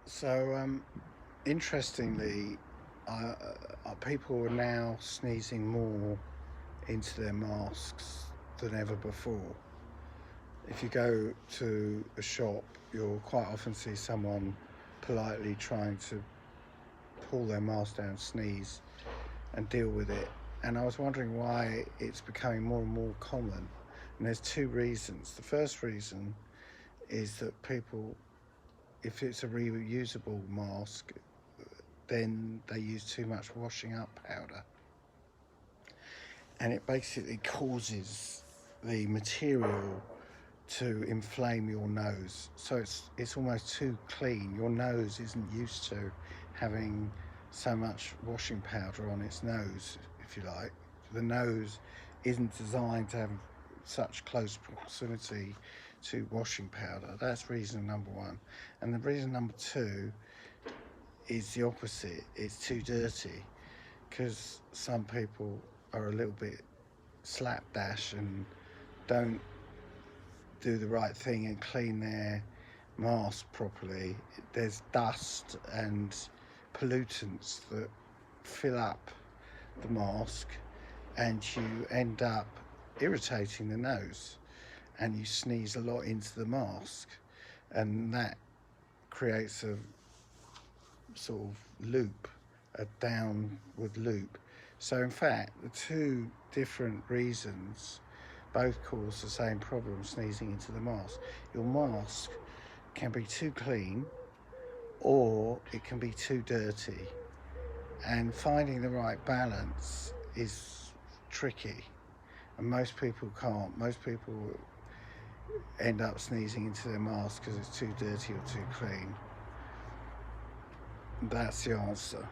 So, interestingly, people are now sneezing more into their masks than ever before. If you go to a shop, you'll quite often see someone politely trying to pull their mask down, sneeze, and deal with it. And I was wondering why it's becoming more and more common. And there's two reasons. The first reason is that people, if it's a reusable mask, then they use too much washing up powder, and it basically causes the material to inflame your nose. So it's almost too clean. Your nose isn't used to having so much washing powder on its nose, if you like. The nose isn't designed to have such close proximity to washing powder. That's reason number one. And the reason number two is the opposite. It's too dirty, because some people are a little bit slapdash and don't do the right thing and clean their mask properly. There's dust and pollutants that fill up the mask, and you end up irritating the nose, and you sneeze a lot into the mask, and that creates a sort of loop, a downward loop. So, in fact, the two different reasons both cause the same problem, sneezing into the mask. Your mask can be too clean, or it can be too dirty, and finding the right balance is tricky, and most people can't. Most people end up sneezing into their mask because it's too dirty or too clean. That's the answer.